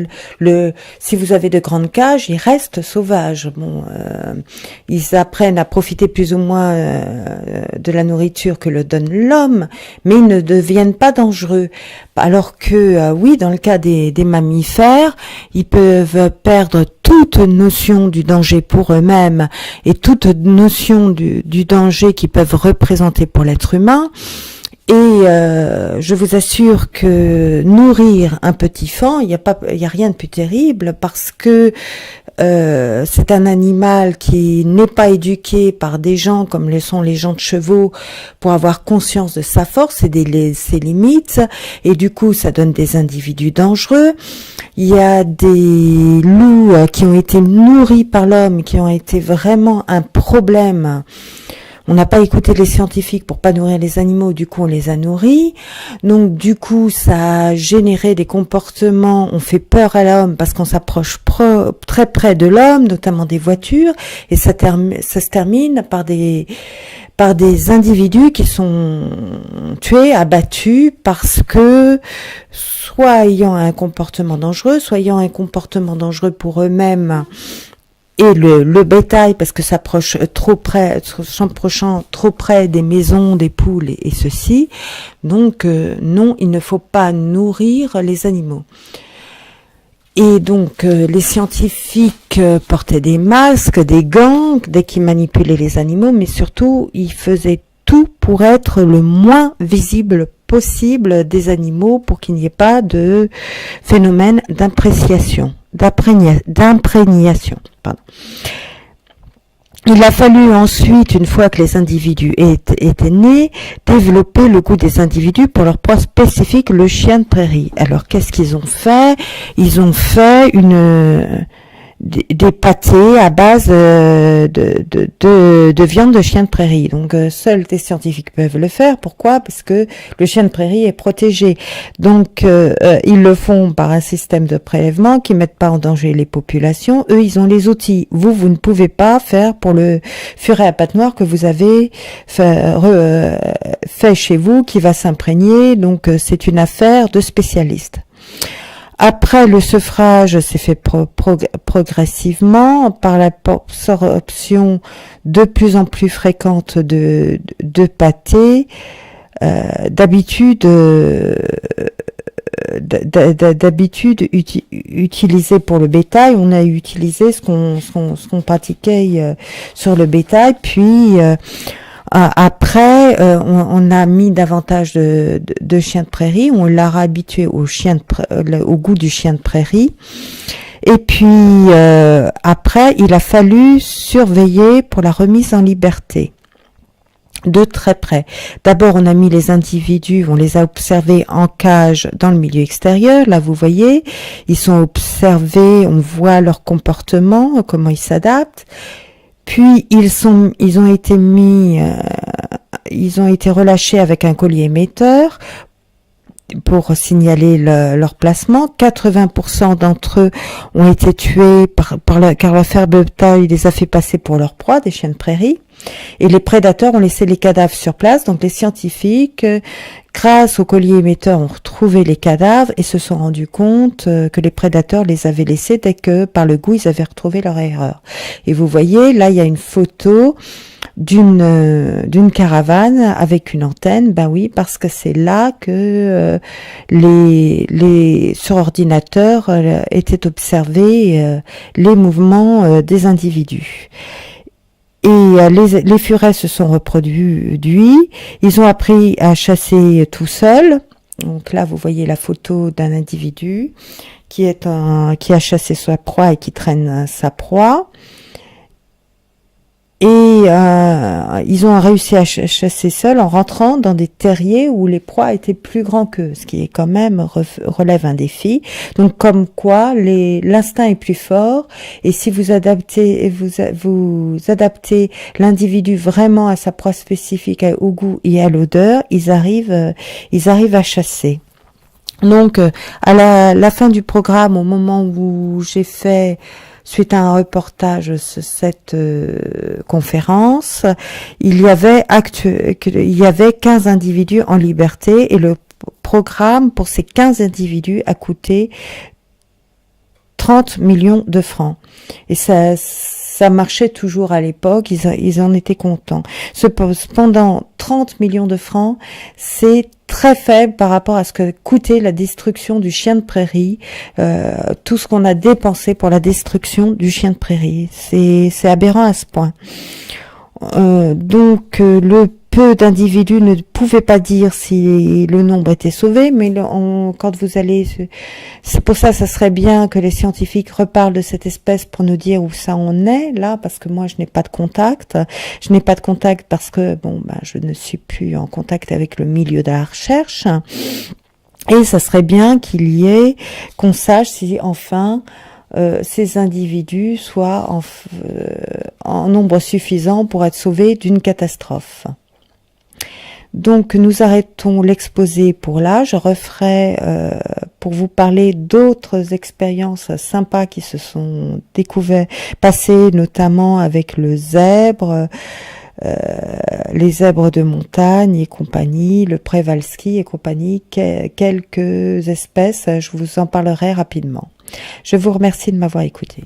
si vous avez de grandes cages, ils restent sauvages. Bon, ils apprennent à profiter plus ou moins de la nourriture que le donne l'homme, mais ils ne deviennent pas dangereux. Alors que oui, dans le cas des mammifères, ils peuvent perdre toute notion du danger pour eux-mêmes et toute notion du danger qu'ils peuvent représenter pour l'être humain. Et je vous assure que nourrir un petit enfant, il y a rien de plus terrible, parce que c'est un animal qui n'est pas éduqué par des gens comme le sont les gens de chevaux pour avoir conscience de sa force et ses limites, et du coup ça donne des individus dangereux. Il y a des loups qui ont été nourris par l'homme, qui ont été vraiment un problème. On n'a pas écouté les scientifiques pour pas nourrir les animaux, du coup on les a nourris. Donc du coup ça a généré des comportements, on fait peur à l'homme parce qu'on s'approche très près de l'homme, notamment des voitures, et ça se termine par des individus qui sont tués, abattus, parce que soit ayant un comportement dangereux, soit ayant un comportement dangereux pour eux-mêmes, et le bétail, parce que s'approche s'approchant trop près des maisons, des poules et ceci. Donc non, il ne faut pas nourrir les animaux. Et donc les scientifiques portaient des masques, des gants dès qu'ils manipulaient les animaux, mais surtout ils faisaient tout pour être le moins visible possible des animaux pour qu'il n'y ait pas de phénomène d'imprégnation. Il a fallu ensuite, une fois que les individus étaient nés, développer le goût des individus pour leur proie spécifique, le chien de prairie. Alors qu'est-ce qu'ils ont fait? Ils ont fait des pâtés à base de viande de chien de prairie. Donc seuls des scientifiques peuvent le faire. Pourquoi? Parce que le chien de prairie est protégé. Donc ils le font par un système de prélèvement qui ne mettent pas en danger les populations. Eux, ils ont les outils. Vous ne pouvez pas faire pour le furet à pattes noires que vous avez fait chez vous, qui va s'imprégner. Donc c'est une affaire de spécialistes. Après, le sevrage s'est fait progressivement par l'absorption de plus en plus fréquente de pâtés. D'habitude utilisé pour le bétail, on a utilisé ce qu'on pratiquait sur le bétail, puis après, on a mis davantage de chiens de prairie, on l'a habitué au goût du chien de prairie. Et puis après, il a fallu surveiller pour la remise en liberté de très près. D'abord, on a mis les individus, on les a observés en cage dans le milieu extérieur. Là, vous voyez, ils sont observés, on voit leur comportement, comment ils s'adaptent. Puis ils ont été relâchés avec un collier émetteur pour signaler leur placement. 80% d'entre eux ont été tués car la fer de taille les a fait passer pour leur proie, des chiens de prairie. Et les prédateurs ont laissé les cadavres sur place. Donc les scientifiques, grâce au collier émetteur, ont retrouvé les cadavres et se sont rendus compte que les prédateurs les avaient laissés dès que, par le goût, ils avaient retrouvé leur erreur. Et vous voyez, là, il y a une photo d'une caravane avec une antenne. Ben oui, parce que c'est là que sur ordinateur étaient observés les mouvements des individus. Et les furets se sont reproduits, ils ont appris à chasser tout seuls. Donc là, vous voyez la photo d'un individu qui a chassé sa proie et qui traîne sa proie. Et ils ont réussi à chasser seuls en rentrant dans des terriers où les proies étaient plus grands qu'eux, ce qui est quand même relève un défi. Donc comme quoi l'instinct est plus fort, et si vous adaptez l'individu vraiment à sa proie spécifique, au goût et à l'odeur, ils arrivent à chasser. Donc à la fin du programme, au moment où j'ai fait, suite à un reportage, cette conférence, il y avait 15 individus en liberté, et le programme pour ces 15 individus a coûté 30 millions de francs. Et ça marchait toujours à l'époque, ils en étaient contents. Cependant, 30 millions de francs, c'est très faible par rapport à ce que coûtait la destruction du chien de prairie, tout ce qu'on a dépensé pour la destruction du chien de prairie. C'est aberrant à ce point. Donc le peu d'individus ne pouvaient pas dire si le nombre était sauvé, mais quand vous allez... C'est pour ça, ça serait bien que les scientifiques reparlent de cette espèce pour nous dire où ça en est, là, parce que moi, je n'ai pas de contact. Je n'ai pas de contact parce que, je ne suis plus en contact avec le milieu de la recherche. Et ça serait bien qu'on sache si, enfin... ces individus soient en nombre suffisant pour être sauvés d'une catastrophe. Donc nous arrêtons l'exposé pour là. Je referai pour vous parler d'autres expériences sympas qui se sont passées notamment avec le zèbre, les zèbres de montagne et compagnie, le Przewalski et compagnie, quelques espèces, je vous en parlerai rapidement. Je vous remercie de m'avoir écouté.